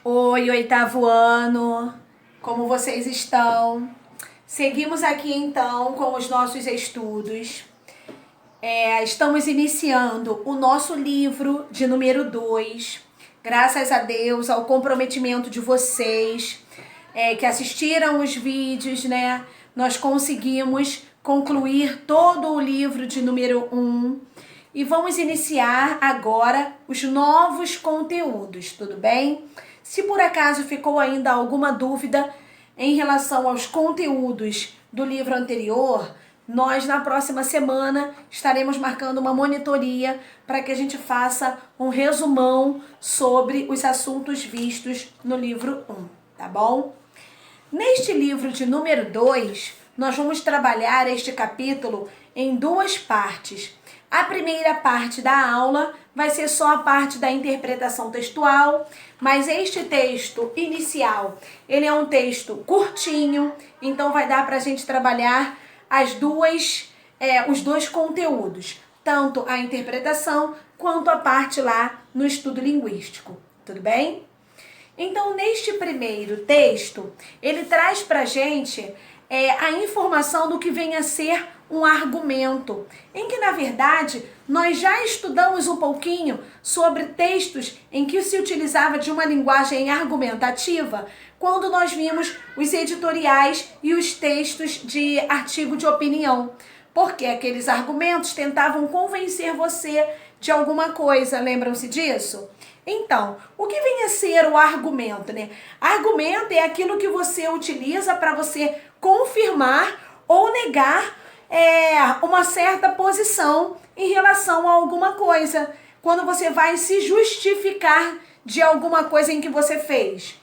Oi, oitavo ano, como vocês estão? Seguimos aqui então com os nossos estudos. Estamos iniciando o nosso livro de número 2. Graças a Deus, ao comprometimento de vocês que assistiram os vídeos, né? Nós conseguimos concluir todo o livro de número 1. E vamos iniciar agora os novos conteúdos, tudo bem? Se por acaso ficou ainda alguma dúvida em relação aos conteúdos do livro anterior, nós na próxima semana estaremos marcando uma monitoria para que a gente faça um resumão sobre os assuntos vistos no livro 1, tá bom? Neste livro de número 2, nós vamos trabalhar este capítulo em duas partes. A primeira parte da aula vai ser só a parte da interpretação textual, mas este texto inicial, ele é um texto curtinho, então vai dar para a gente trabalhar os dois conteúdos, tanto a interpretação quanto a parte lá no estudo linguístico, tudo bem? Então, neste primeiro texto, ele traz para a gente a informação do que vem a ser um argumento, em que, na verdade, nós já estudamos um pouquinho sobre textos em que se utilizava de uma linguagem argumentativa, quando nós vimos os editoriais e os textos de artigo de opinião, porque aqueles argumentos tentavam convencer você de alguma coisa, lembram-se disso? Então, o que vem a ser o argumento, né? Argumento é aquilo que você utiliza para você confirmar ou negar uma certa posição em relação a alguma coisa. Quando você vai se justificar de alguma coisa em que você fez.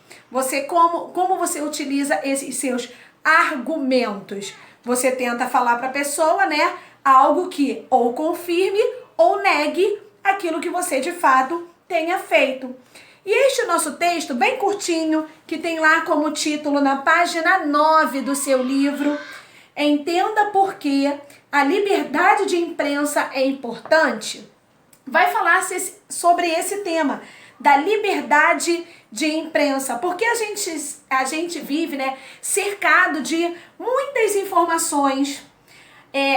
Como você utiliza esses seus argumentos? Você tenta falar para a pessoa, né, algo que ou confirme ou negue aquilo que você de fato tenha feito. E este nosso texto, bem curtinho, que tem lá como título na página 9 do seu livro, Entenda por que a liberdade de imprensa é importante, vai falar sobre esse tema, da liberdade de imprensa, porque a gente vive, né, cercado de muitas informações,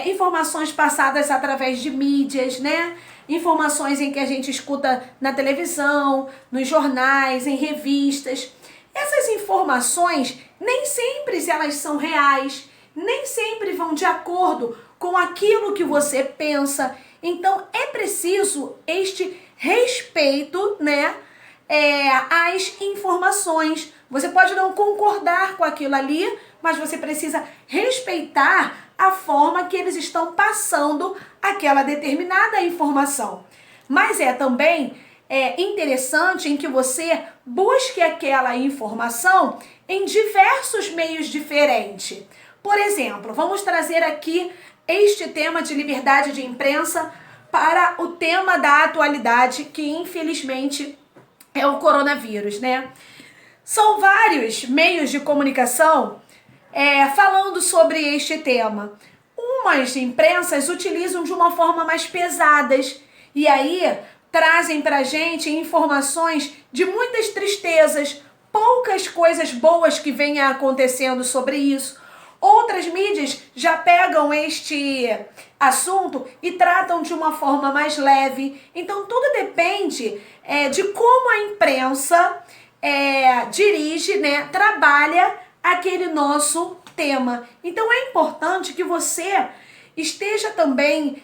informações passadas através de mídias, né? Informações em que a gente escuta na televisão, nos jornais, em revistas. Essas informações, nem sempre elas são reais, nem sempre vão de acordo com aquilo que você pensa. Então, é preciso este respeito, né, às informações. Você pode não concordar com aquilo ali, mas você precisa respeitar a forma que eles estão passando aquela determinada informação. Mas também interessante em que você busque aquela informação em diversos meios diferentes. Por exemplo, vamos trazer aqui este tema de liberdade de imprensa para o tema da atualidade, que infelizmente é o coronavírus, né? São vários meios de comunicação falando sobre este tema. Umas imprensas utilizam de uma forma mais pesadas e aí trazem pra gente informações de muitas tristezas, poucas coisas boas que venham acontecendo sobre isso. Outras mídias já pegam este assunto e tratam de uma forma mais leve. Então tudo depende de como a imprensa dirige, né, trabalha aquele nosso tema. Então é importante que você esteja também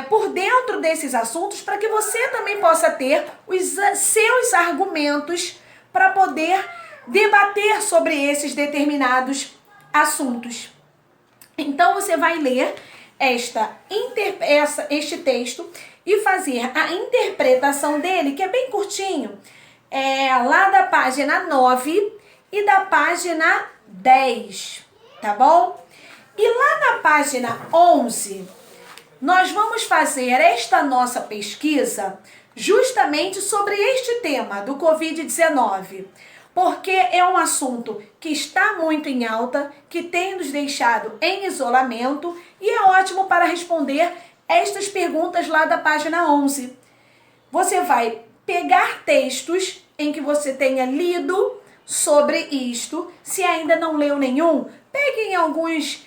por dentro desses assuntos para que você também possa ter os seus argumentos para poder debater sobre esses determinados assuntos. Então você vai ler este texto e fazer a interpretação dele, que é bem curtinho, lá da página 9 e da página 10, tá bom? E lá na página 11, nós vamos fazer esta nossa pesquisa justamente sobre este tema do Covid-19, porque é um assunto que está muito em alta, que tem nos deixado em isolamento e é ótimo para responder estas perguntas lá da página 11. Você vai pegar textos em que você tenha lido sobre isto. Se ainda não leu nenhum, peguem alguns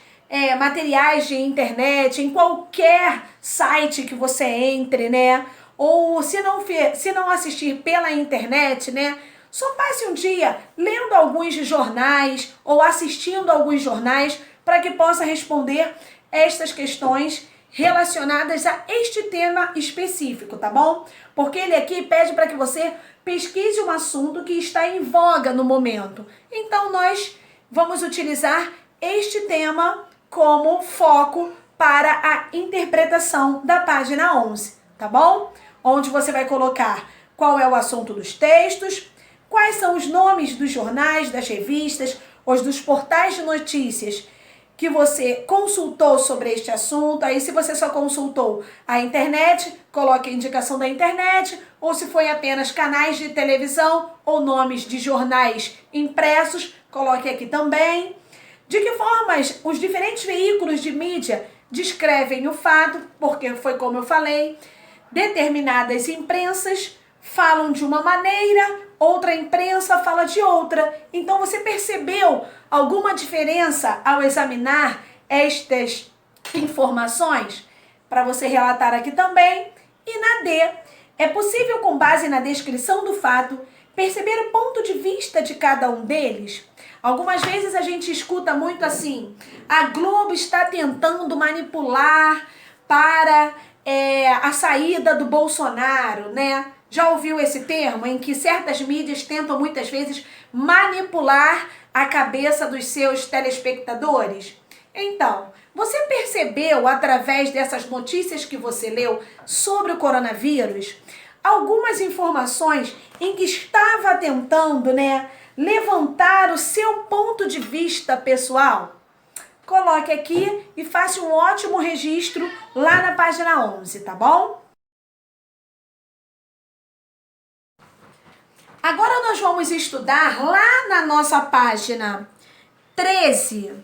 materiais de internet, em qualquer site que você entre, né? Ou se não assistir pela internet, né? Só passe um dia lendo alguns jornais ou assistindo alguns jornais para que possa responder estas questões relacionadas a este tema específico, tá bom? Porque ele aqui pede para que você pesquise um assunto que está em voga no momento. Então, nós vamos utilizar este tema como foco para a interpretação da página 11, tá bom? Onde você vai colocar qual é o assunto dos textos, quais são os nomes dos jornais, das revistas, os dos portais de notícias que você consultou sobre este assunto. Aí, se você só consultou a internet, coloque a indicação da internet, ou se foi apenas canais de televisão ou nomes de jornais impressos, coloque aqui também. De que formas os diferentes veículos de mídia descrevem o fato, porque foi como eu falei, determinadas imprensas falam de uma maneira, outra imprensa fala de outra. Então, você percebeu alguma diferença ao examinar estas informações? Para você relatar aqui também. E na D, é possível, com base na descrição do fato, perceber o ponto de vista de cada um deles? Algumas vezes a gente escuta muito assim: a Globo está tentando manipular para a saída do Bolsonaro, né? Já ouviu esse termo em que certas mídias tentam muitas vezes manipular a cabeça dos seus telespectadores? Então, você percebeu através dessas notícias que você leu sobre o coronavírus algumas informações em que estava tentando, né, levantar o seu ponto de vista pessoal? Coloque aqui e faça um ótimo registro lá na página 11, tá bom? Agora nós vamos estudar lá na nossa página 13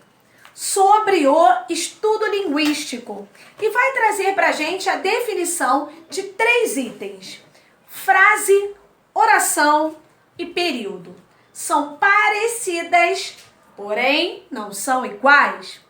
sobre o estudo linguístico e vai trazer para a gente a definição de 3 itens: frase, oração e período. São parecidas, porém não são iguais.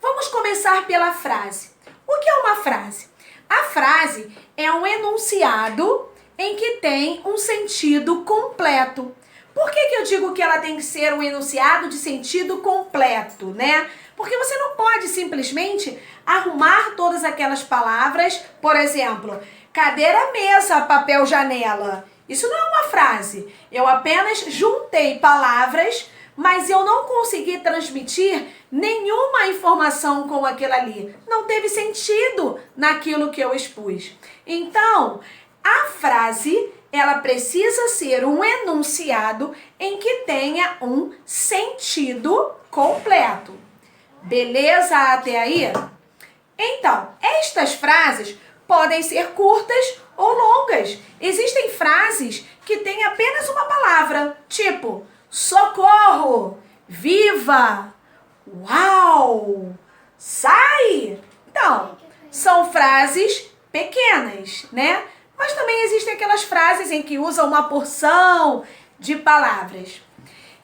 Vamos começar pela frase. O que é uma frase? A frase é um enunciado em que tem um sentido completo. Por que eu digo que ela tem que ser um enunciado de sentido completo, né? Porque você não pode simplesmente arrumar todas aquelas palavras, por exemplo, cadeira, mesa, papel, janela. Isso não é uma frase. Eu apenas juntei palavras, mas eu não consegui transmitir nenhuma informação com aquilo ali. Não teve sentido naquilo que eu expus. Então, a frase, ela precisa ser um enunciado em que tenha um sentido completo. Beleza até aí? Então, estas frases podem ser curtas ou longas. Existem frases que têm apenas uma palavra, tipo socorro, viva, uau, sai. Então, são frases pequenas, né? Mas também existem aquelas frases em que usam uma porção de palavras.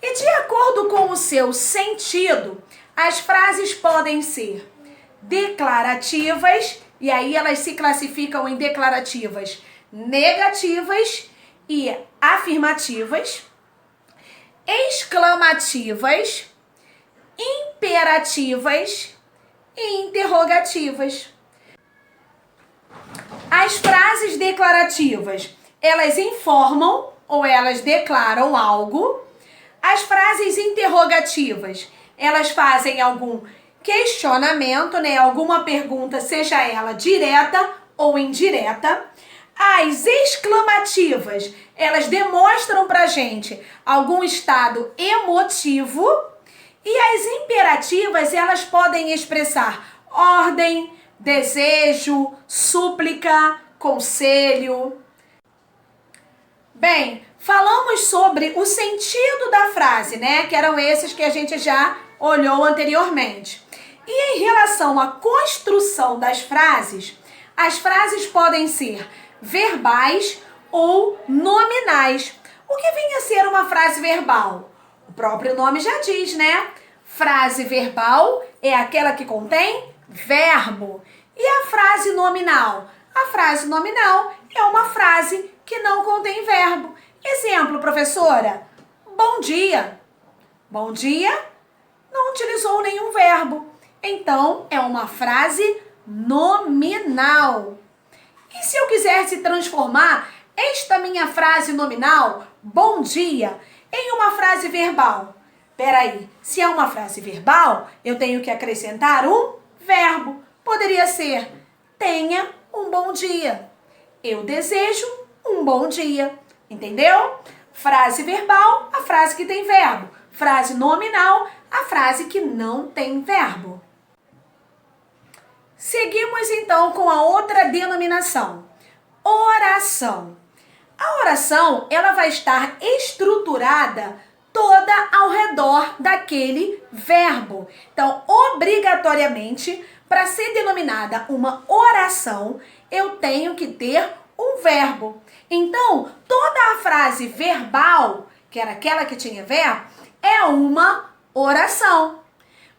E de acordo com o seu sentido, as frases podem ser declarativas, e aí elas se classificam em declarativas negativas e afirmativas, exclamativas, imperativas e interrogativas. As frases declarativas, elas informam ou elas declaram algo. As frases interrogativas, elas fazem algum questionamento, né? Alguma pergunta, seja ela direta ou indireta. As exclamativas, elas demonstram pra gente algum estado emotivo. E as imperativas, elas podem expressar ordem, desejo, súplica, conselho. Bem, falamos sobre o sentido da frase, né? Que eram esses que a gente já olhou anteriormente. E em relação à construção das frases, as frases podem ser verbais ou nominais. O que vem a ser uma frase verbal? O próprio nome já diz, né? Frase verbal é aquela que contém verbo. E a frase nominal? A frase nominal é uma frase que não contém verbo. Exemplo, professora, bom dia. Bom dia não utilizou nenhum verbo. Então, é uma frase nominal. E se eu quisesse transformar esta minha frase nominal, bom dia, em uma frase verbal? Peraí, se é uma frase verbal, eu tenho que acrescentar um verbo. Poderia ser, tenha um bom dia. Eu desejo um bom dia. Entendeu? Frase verbal, a frase que tem verbo. Frase nominal, a frase que não tem verbo. Seguimos então com a outra denominação, oração. A oração, ela vai estar estruturada toda ao redor daquele verbo. Então, obrigatoriamente, para ser denominada uma oração, eu tenho que ter um verbo. Então, toda a frase verbal, que era aquela que tinha verbo, é uma oração.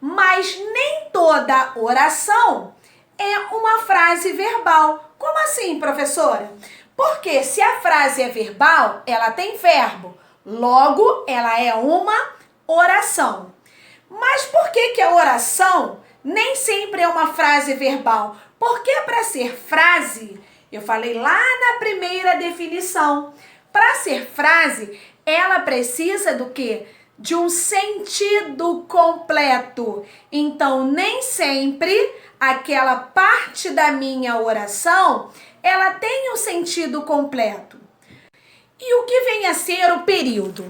Mas nem toda oração é uma frase verbal. Como assim, professora? Porque se a frase é verbal, ela tem verbo. Logo, ela é uma oração. Mas por que a oração nem sempre é uma frase verbal? Porque para ser frase, eu falei lá na primeira definição, para ser frase, ela precisa do quê? De um sentido completo. Então, nem sempre aquela parte da minha oração, ela tem um sentido completo. E o que vem a ser o período?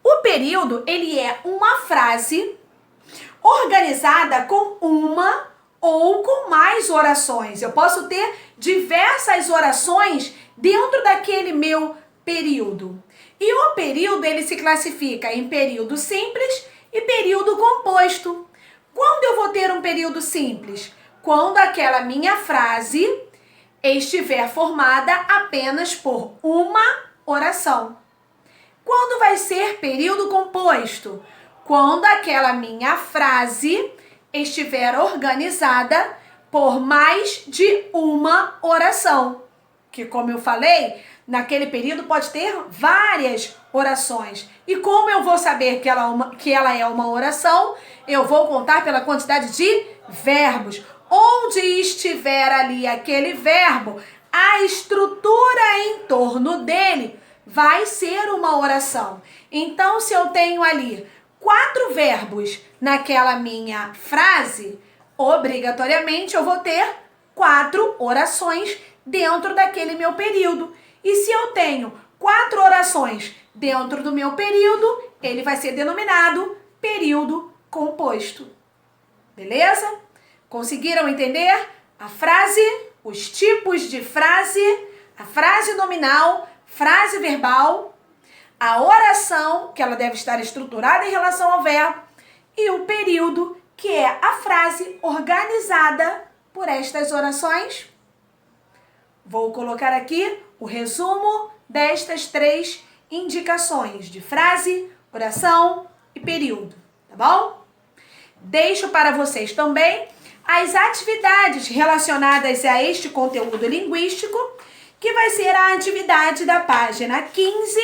O período, ele é uma frase organizada com uma ou com mais orações. Eu posso ter diversas orações dentro daquele meu período. E o período, ele se classifica em período simples e período composto. Quando eu vou ter um período simples? Quando aquela minha frase estiver formada apenas por uma oração. Quando vai ser período composto? Quando aquela minha frase estiver organizada por mais de uma oração. Que, como eu falei, naquele período pode ter várias orações. E como eu vou saber que ela é uma oração? Eu vou contar pela quantidade de verbos. Onde estiver ali aquele verbo, a estrutura em torno dele vai ser uma oração. Então, se eu tenho ali 4 verbos naquela minha frase, obrigatoriamente eu vou ter 4 orações dentro daquele meu período. E se eu tenho 4 orações dentro do meu período, ele vai ser denominado período composto. Beleza? Conseguiram entender? A frase, os tipos de frase, a frase nominal, frase verbal, a oração, que ela deve estar estruturada em relação ao verbo, e o período, que é a frase organizada por estas orações. Vou colocar aqui o resumo destas 3 indicações de frase, oração e período, tá bom? Deixo para vocês também as atividades relacionadas a este conteúdo linguístico, que vai ser a atividade da página 15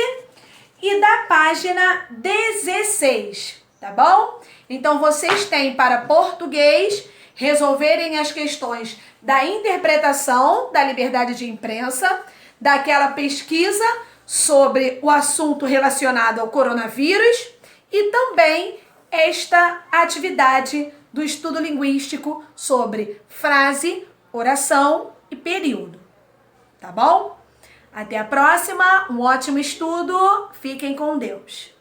e da página 16, tá bom? Então, vocês têm para português resolverem as questões da interpretação da liberdade de imprensa, daquela pesquisa sobre o assunto relacionado ao coronavírus e também esta atividade do estudo linguístico sobre frase, oração e período. Tá bom? Até a próxima, um ótimo estudo, fiquem com Deus.